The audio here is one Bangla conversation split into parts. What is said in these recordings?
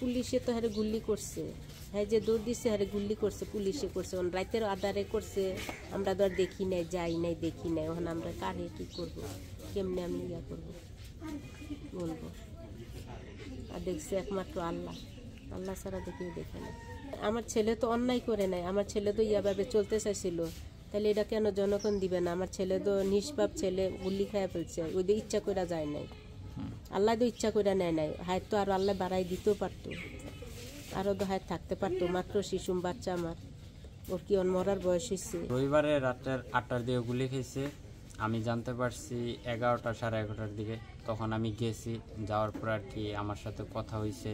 পুলিশে তো হারে গুল্লি করছে, হ্যাঁ যে দৌড় দিচ্ছে হারে গুল্লি করছে, পুলিশে করছে, রাতের আধারে করছে, আমরা তো আর দেখি নাই, যাই নাই, দেখি নাই, ওখানে আমরা কারে কী করবো, কেমনে আমি ইয়া করবো বলবো। আর দেখছি একমাত্র আল্লাহ, আল্লাহ ছাড়া দেখেও দেখে না। আমার ছেলে তো অন্যায় করে নাই, আমার ছেলে তো ইয়াভাবে চলতে চাইছিল, তাহলে এটা কেন জনগণ দিবে না? আমার ছেলে তো নিষ্পাপ ছেলে, গুল্লি খাইয়া ফেলছে, ওদের ইচ্ছা করে যায় নাই, আল্লাহ তো ইচ্ছা করে নেয় নাই, হায়াত তো আরো আল্লাহ বাড়াই দিতেও পারতো, আরো তো হায়াত থাকতে পারতো, মাত্র শিশু বাচ্চা আমার, ওর কি মরার বয়স হয়েছে। রবিবারে রাতের 8টার দিকে গুলি খেয়েছে, আমি জানতে পারছি 11টা সাড়ে 11টার দিকে, তখন আমি গেছি, যাওয়ার পর আর কি আমার সাথে কথা হয়েছে,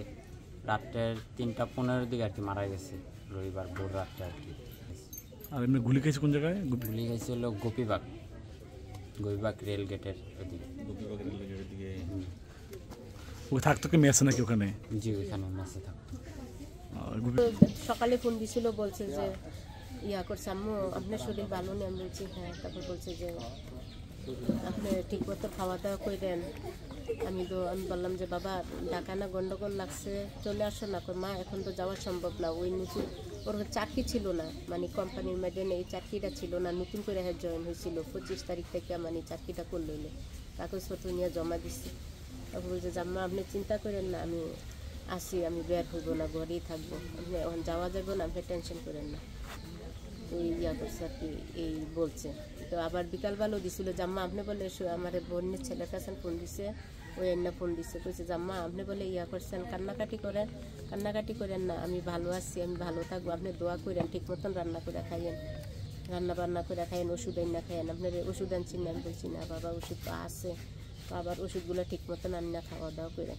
রাতের 3টা 15-এর দিকে আর কি মারা গেছে, রবিবার ভোর রাতটা আর কি। আর এমনি গুলি খেয়েছে কোন জায়গায়? গুলি খেয়েছে হলো গোপীবাগ রেল গেটের ওদিকে। ওকে থাকতো কি মেসে নাকি ওখানে? জি ওইখানে মেসে থাকতো। সকালে ফোন দিছিল, বলছে যে ইয়া করছে আম্মু আপনার শরীর ভালো নেই, আমি বলছি হ্যাঁ, তারপর বলছে যে আপনি ঠিক মতো খাওয়া দাওয়া করেন। আমি বললাম যে বাবা ঢাকা না গন্ডগোল লাগছে, চলে আসো না। মা এখন তো যাওয়া সম্ভব না, ওই নতুন ওর চাকরি ছিল না, মানে কোম্পানির মাধ্যমে এই চাকরিটা ছিল না, নতুন করে জয়েন হয়েছিল 25 তারিখ থেকে, মানে চাকরিটা করলো, কাগজপত্র নিয়ে জমা দিচ্ছি। তারপর বলছে যে আম্মা আপনি চিন্তা করেন না, আমি আসি, আমি বের হইব না, ঘরেই থাকবো, আপনি এখন যাওয়া যাবে না, আপনি টেনশন করেন না। ওই ইয়া করছে আর কি, এই বলছে। তো আবার বিকালবেলাও দিছিল জাম্মা আপনি বলে আমার বোনের ছেলের কাছে ফোন দিছে, ওই এনে ফোন দিছে, কইছে জাম্মা আপনি বলে ইয়া করছেন, কান্নাকাটি করেন না, আমি ভালো আছি, আমি ভালো থাকবো, আপনি দোয়া করেন, ঠিক মতন রান্না করে খাইয়েন, রান্না বান্না করে খাইয়েন, ওষুধ আইনা খাইয়েন। আপনার ওষুধ আনছি না? আমি বলছি না বাবা, ওষুধ তো আছে, তো আবার ওষুধগুলো ঠিক মতন আন্না খাওয়া দাওয়া করেন,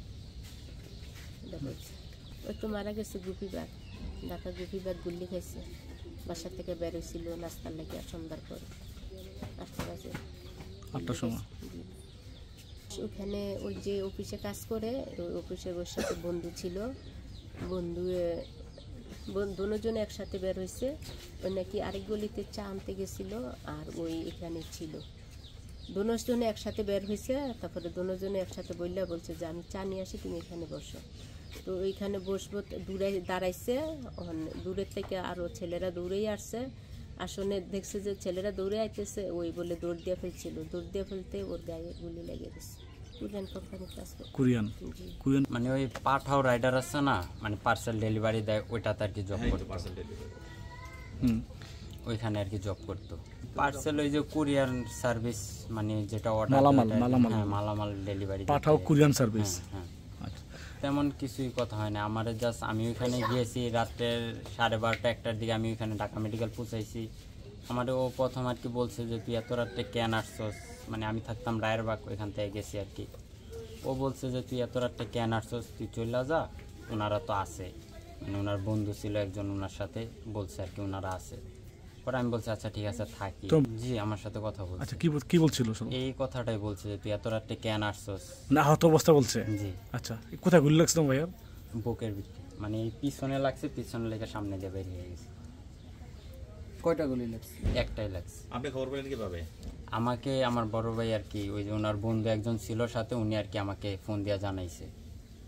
এটা বলছে। ওই তো মারা গেছে গোপীবাগ, ঢাকা গোপীবাগ গুল্লি খাইছে, বাসা থেকে বের হয়েছিল নাস্তার লাগে সন্ধ্যার পর 8টা বাজে, 8টার সময়। ওখানে ওই যে অফিসে কাজ করে, ওই অফিসের ওর সাথে বন্ধু ছিল, দুজনে একসাথে বের হয়েছে, ওই নাকি আরেক গলিতে চা আনতে গেছিল, আর ওই এখানে ছিল, দুজনে একসাথে বের হয়েছে। তারপরে দুজনে একসাথে বলছে যে আমি চা নিয়ে আসি, তুমি এখানে বসো। তো ওইখানে বসবো, দূরে দাঁড়াইছে, দূরের থেকে আরও ছেলেরা দৌড়েই আসছে, আসলে দেখছে যে ছেলেরা দৌড়ে আইতেছে, ওই বলে দৌড় দিয়ে ফেলছিল, দৌড় দিয়ে ফেলতে ওর গায়ে গুলি লেগে গেছে। কোরিয়ান মানে ওই পাঠাও রাইডার আছে না, মানে পার্সেল ডেলিভারি দেয়, ওইটাতে আর কি জব করতো, ওইখানে আর কি জব করতো। পার্সেল ওই যে কুরিয়ার সার্ভিস, মানে যেটা অর্ডার মালামাল ডেলিভারি, পাঠাও কুরিয়ান সার্ভিস। হ্যাঁ, তেমন কিছুই কথা হয় না আমার, জাস্ট আমি ওইখানে গিয়েছি রাতের 12:30-1টার দিকে, আমি ওইখানে ঢাকা মেডিকেল পৌঁছাইছি। আমার ও প্রথম আর কি বলছে যে তুই এত রাতে কেন আসছস, মানে আমি থাকতাম রায়েরবাগ, ওইখান থেকে গেছি আর কি। ও বলছে যে তুই এত রাতে কেন আসছস, তুই চলে যা, ওনারা তো আছে, মানে ওনার বন্ধু ছিল একজন, ওনার সাথে বলছে আর কি ওনারা আছে। পরে আমি বলছি আচ্ছা ঠিক আছে থাকি। জি আমার সাথে কথা বলছে। আচ্ছা কি বলছিল? এই কথাটাই বলছে যে তুই এত রাতে কেন আসছস, না আহত অবস্থা বলছে? জি। আচ্ছা কোথায় গুলি লাগছে ভাইয়া? বুকের ভিতরে, মানে এই পিছনে লাগছে, পিছনে লেগে সামনে দিয়ে বেরিয়ে গেছে। কয়টা গুলি লাগছে? একটাই লাগছে। আপনি খবর পেলেন কিভাবে? আমাকে আমার বড় ভাই আর কি, ওই যে ওনার বন্ধু একজন ছিল সাথে, উনি আর কি আমাকে ফোন দিয়ে জানাইছে।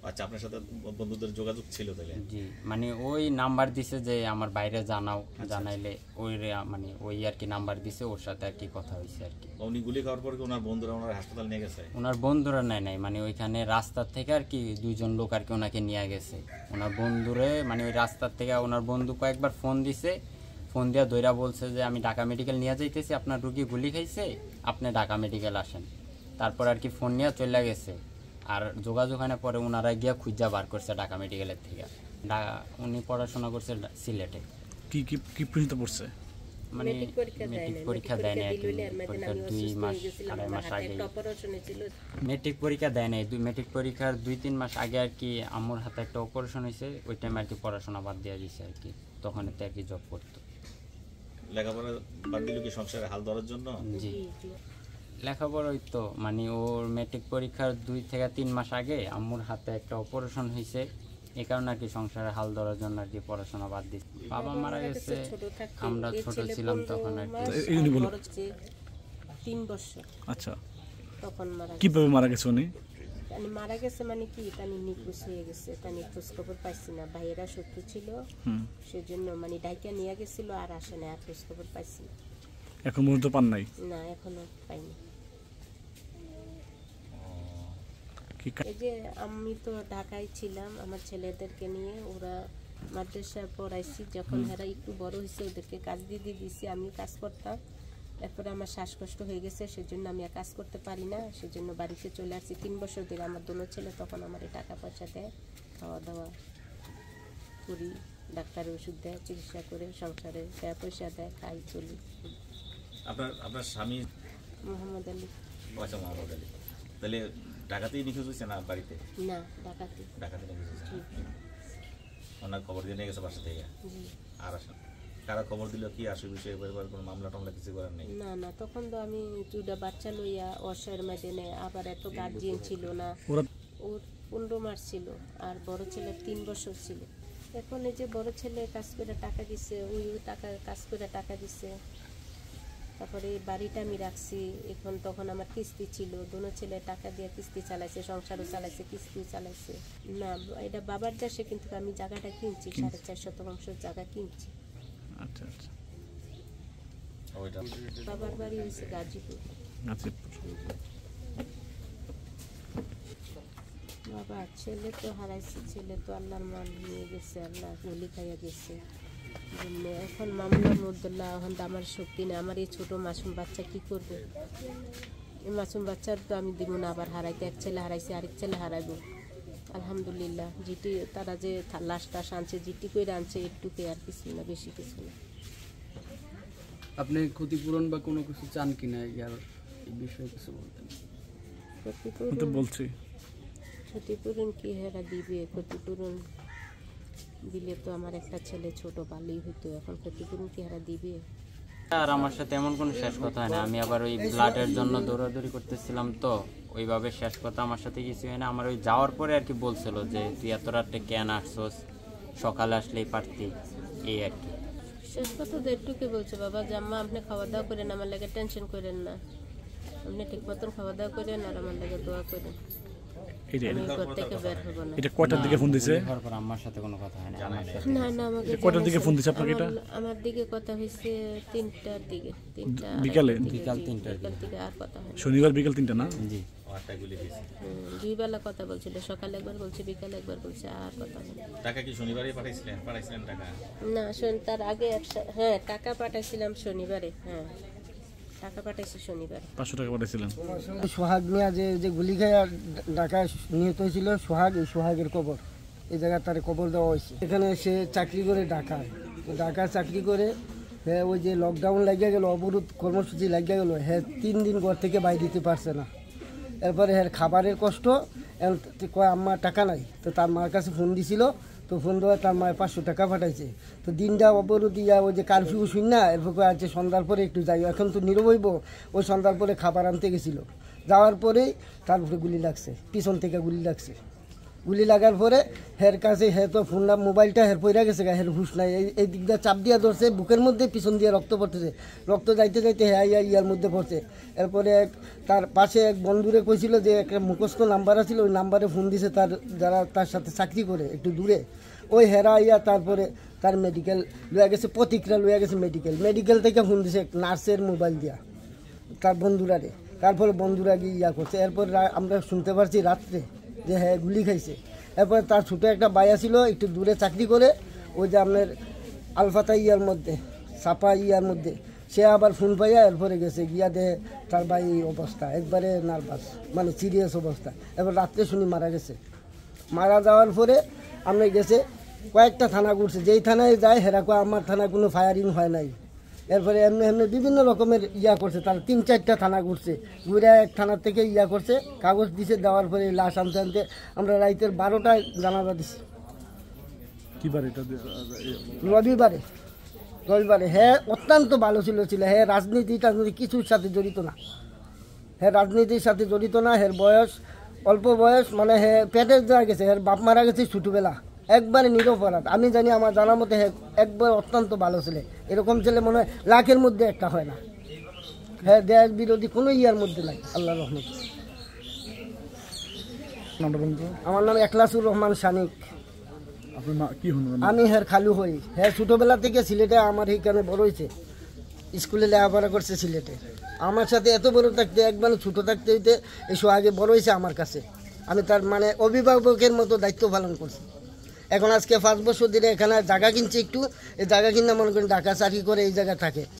আচ্ছা আপনার সাথে বন্ধুদের যোগাযোগ ছিল তাহলে? জি, মানে ওই নাম্বার দিছে যে আমার বাইরে জানাও, জানাইলে ওই মানে ওই আর কি নাম্বার দিছে, ওর সাথে আর কি কথা হয়েছে আর কি। উনি গুলি খাওয়ার পর কি ওনার বন্ধুরা ওনার হাসপাতাল নিয়ে গেছে? ওনার বন্ধুরা নাই, মানে ওইখানে রাস্তার থেকে আর কি 2জন লোক আর কি ওনাকে নিয়ে গেছে। ওনার বন্ধুরে, মানে ওই রাস্তার থেকে ওনার বন্ধু কয়েকবার ফোন দিছে, ফোন দিয়া দইরা বলছে যে আমি ঢাকা মেডিকেল নিয়ে যাইতেছি, আপনার রুগী গুলি খাইছে, আপনি ঢাকা মেডিকেল আসেন। তারপর আর কি ফোন নিয়ে চলে গেছে, আর যোগাযোগ হয় না। পরে ওনারা গিয়া খুঁজা বার করছে ঢাকা মেডিকেলের থেকে। উনি পড়াশোনা করছে সিলেটে। কি পর্যন্ত পড়ছে? মানে মেট্রিক পরীক্ষা দেয় নাই, পরীক্ষার 2 মাস 2.5 মাস আগে মেট্রিক পরীক্ষা দেয় নাই। মেট্রিক পরীক্ষার 2-3 মাস আগে আর কি আম্মুর হাতে একটা অপারেশন হয়েছে, ওই টাইমে আর কি পড়াশোনা বাদ দিয়ে দিয়েছে আর কি, তখন এতে আর কি জব করতো। লেখাপড়া বাদ দিল কি সংসারে হাল ধরার জন্য? জি লেখাপড়াই তো, মানে ওর মেট্রিক পরীক্ষার 2 থেকে 3 মাস আগে আম্মুর হাতে একটা অপারেশন হয়েছে, এই কারণে আর কি সংসারে হাল ধরার জন্য আর কি পড়াশোনা বাদ দিচ্ছে। বাবা মারা গেছে, আমরা ছোট ছিলাম তখন আর কি। 3 বছর আচ্ছা তখন মারা গেছে। কিভাবে মারা গেছে উনি? তানি মারা গেছে মানে কি তানি নিখোঁজ হয়ে গেছে, তানি খোঁজ খবর পাইছি না। ভাইয়েরা শত্রু ছিল, সেজন্য মানে ডাইকা নিয়ে গেছিল, আর আসে না, আর খোঁজ খবর পাইছি না। এখন পর্যন্ত পান নাই? না, এখনো পাইনি। কি এই যে আমি তো ঢাকায় ছিলাম আমার ছেলেদেরকে নিয়ে, ওরা মাদ্রাসায় পড়াইছি। যখন এরা একটু বড় হয়েছে ওদেরকে কাজ দিয়ে দিয়েছি, আমি কাজ করতাম। এরপরে আমার শ্বাসকষ্ট হয়ে গেছে, সেজন্য আমি আর কাজ করতে পারি না, সেজন্য বাড়িতে চলে আসছি। 3 বছর ধরে আমার দোনো ছেলে তখন আমার টাকা পয়সা দেয়, খাওয়া দাওয়া করি, ডাক্তারের ওষুধ দেয়, চিকিৎসা করে সংসারে টাকা পয়সা দেয়, খাই চলি। আপনার স্বামী মোহাম্মদ আলী। আচ্ছা, মোহাম্মদ আলী। তাহলে ঢাকাতেই নিখোঁজ হয়েছে না বাড়িতে? না, ঢাকাতে। ঢাকাতে নিখোঁজ হয়েছে। জি ওনার খবর দিয়ে নিয়ে গেছে বাসা থেকে? জি। আর আসেন কারা খবর দিল কি আসে বিষয়ে কোনো মামলা টামলা কিছু করার নেই? না না, তখন তো আমি 2টা বাচ্চা লইয়া অসহায়ের মধ্যে, আবার এত গার্জিয়ান ছিল না। ওরা ওর 15 মাস ছিল, আর বড় ছেলে 3 বছর ছিল। এখন এই যে বড় ছেলে কাজ করে টাকা দিছে, ওই টাকা কাজ করে টাকা দিছে। তারপরে এই বাড়িটা আমি রাখছি এখন, তখন আমার কিস্তি ছিল, দোনো ছেলে টাকা দিয়ে কিস্তি চালাইছে, সংসারও চালাইছে, কিস্তিও চালাইছে। না, এটা বাবার চাষে, কিন্তু আমি জায়গাটা কিনছি, 4.5 শতাংশ জায়গা কিনছি। আচ্ছা আচ্ছা। ওইটা বাবার বাড়ি হয়েছে গাজীপুর। বাবা ছেলে তো হারাইছে, ছেলে তো আল্লাহর মান নিয়ে গেছে, আল্লাহ গুলি খাইয়া গেছে। এখন মামলা মুদ্দুল্লাহ, এখন তো আমার শক্তি নেই। আমার এই ছোট মাসুম বাচ্চা কি করবে? এই মাসুম বাচ্চার তো আমি দিব না আবার হারাইতে। এক ছেলে হারাইছে, আরেক ছেলে হারাইব। আলহামদুলিল্লাহ, যেটি তারা যে লাশটা আনছে, যেটি করে আনছে, একটুকে, আর কিছু না, বেশি কিছু না। আপনি ক্ষতিপূরণ বা কোনো কিছু চান কিনা, ইয়ার এই বিষয়ে কিছু বলতেন? ক্ষতিপূরণ কি হেরা দিবে? ক্ষতিপূরণ দিলে তো আমার একটা ছেলে ছোট ভালোই হইতো, এখন ক্ষতিপূরণ কি হেরা দিবে? আর আমার সাথে এমন কোনো শেষ কথা হয় না। আমি আবার ওই ব্লাডের জন্য দৌড়াদৌড়ি করতেছিলাম, তো ওইভাবে শেষ কথা আমার সাথে কিছু হয় না। আমার ওই যাওয়ার পরে আর কি বলছিল যে তুই এত রাতে কেন আসছোস, সকালে আসলেই পারতি, এই আর কি। শেষ কথা তো একটুকে বলছে, বাবা জাম্মা আপনি খাওয়া দাওয়া করেন, আমার লাগে টেনশন করেন না, আপনি ঠিক মতন খাওয়া দাওয়া করেন, আর আমার লাগে দোয়া করেন, আমি ঘর থেকে বের হব না। এটা কয়টার দিকে ফোন দিছে? এর পর আমার সাথে কোনো কথা হয় না। না না, আমাকে কয়টার দিকে ফোন দিছে আপনাকে? এটা আমার দিকে কথা হয়েছে 3টার দিকে, 3টা বিকালে? বিকাল 3টার দিকে, আর কথা হয় না। শনিবার বিকাল 3টা না? জি। দুই বেলা কথা বলছিল, সকালে একবার বলছে, বিকালে একবার বলছে, আর কথা হয় না। টাকা কি শনিবারই পাঠাইছিলেন টাকা? না, তার আগে হ্যাঁ টাকা পাঠাইছিলাম শনিবারে, হ্যাঁ টাকা পাঠাইছি শনিবারে। 500 টাকা পাঠাইছিলেন। সোহাগ মিয়া যে গুলি খেয়ে ঢাকায় নিহত হয়েছিল, সোহাগ, এই সোহাগের কবর, এই জায়গায় তার কবর দেওয়া হয়েছে। এখানে সে চাকরি করে ঢাকায় চাকরি করে, হ্যাঁ ওই যে লকডাউন লাগিয়ে গেল, অবরোধ কর্মসূচি লাগিয়ে গেল, হ্যাঁ 3 দিন ঘর থেকে বাইরে দিতে পারছে না। এরপরে হ্যাঁ খাবারের কষ্ট, কয় আম্মা টাকা নাই, তো তার মার কাছে ফোন দিছিল, তো ফোন দেওয়া তার মায়ের 500 টাকা পাঠাইছে। তো দিনটা অবরোধ দিয়া ওই যে কারফিউ শুন না, এরপর আছে সন্ধ্যার পরে একটু যাই, এখন তো নীরবইব, ওই সন্ধ্যার পরে খাবার আনতে গেছিল, যাওয়ার পরেই তারপরে গুলি লাগছে, পিছন থেকে গুলি লাগছে। গুলি লাগার পরে হের কাছে, তো ফোন মোবাইলটা হের পইরা গেছে, হের হুশ নাই, এই দিক দিয়ে চাপ দিয়া ধরছে বুকের মধ্যে, পিছন দিয়ে রক্ত পড়তেছে, রক্ত যাইতে যাইতে ইয়ার মধ্যে পড়ছে। এরপরে তার পাশে এক বন্ধুরে কইছিল যে একটা মুখস্থ নাম্বার আছিল, ওই নাম্বারে ফোন দিছে তার, যারা তার সাথে চাকরি করে একটু দূরে, ওই হেরা তারপরে তার মেডিকেল লইয়া গেছে, প্রতিক্রিয়া লইয়া গেছে মেডিকেল থেকে ফোন দিছে নার্সের মোবাইল দিয়া তার বন্ধুরারে, তারপরে বন্ধুরা গিয়ে করছে। এরপর আমরা শুনতে পারছি রাত্রে যে হ্যাঁ গুলি খাইছে। এরপরে তার ছোটো একটা বাইয়া ছিল, একটু দূরে চাকরি করে, ওই যে আপনার আলফাতা মধ্যে, সাপা মধ্যে, সে আবার ফোন পাইয়া এরপরে গেছে, গিয়া দেহে তার ভাই অবস্থা একবারে নার্ভাস, মানে সিরিয়াস অবস্থা। এবার রাত্রে শুনি মারা গেছে। মারা যাওয়ার পরে আমরা গেছে কয়েকটা থানা ঘুরছে, যেই থানায় যায় হেরা কয় আমার থানায় কোনো ফায়ারিং হয় নাই। এরপরে এমনি বিভিন্ন রকমের করছে, তারা 3-4টা থানা ঘুরছে, ঘুরে এক থানার থেকে করছে, কাগজ দিছে, দেওয়ার পরে লাশ আনতে আমরা রাইতের 12টায় জানাজা দিছি। রবিবারে। হ্যাঁ অত্যন্ত ভালো ছিল, হ্যাঁ রাজনীতি কিছুর সাথে জড়িত না, হ্যাঁ রাজনীতির সাথে জড়িত না। হ্যাঁ বয়স অল্প বয়স, মানে হ্যাঁ পেটে দেওয়া গেছে, হ্যাঁ বাপ মারা গেছে ছোটোবেলা, একবারে নিরপরাধ। আমি জানি, আমার জানার মতে হ্যাঁ একবার অত্যন্ত ভালো ছেলে, এরকম ছেলে মনে হয় লাখের মধ্যে একটা হয় না। হ্যাঁ দেশ বিরোধী কোনো মধ্যে নাই, আল্লাহর রহমতে। নামটা বলুন তো। আমার নাম একলাসুর রহমান শানিক। আপনার মা কি হন? আমি হ্যাঁ খালু হই। হ্যাঁ ছোটোবেলা থেকে সিলেটে আমার এইখানে বড় হয়েছে, স্কুলে লেখাপড়া করছে সিলেটে। আমার সাথে এত বড় থাকতে একবার ছোটো থাকতে হইতে এসো আগে বড় হয়েছে আমার কাছে। আমি তার মানে অভিভাবকের মতো দায়িত্ব পালন করছি। এখন আজকে 5 বছর ধরে এখানে জায়গা কিনছে, একটু এই জায়গা কিনে মনে করেন ঢাকা চাকরি করে এই জায়গা থাকে।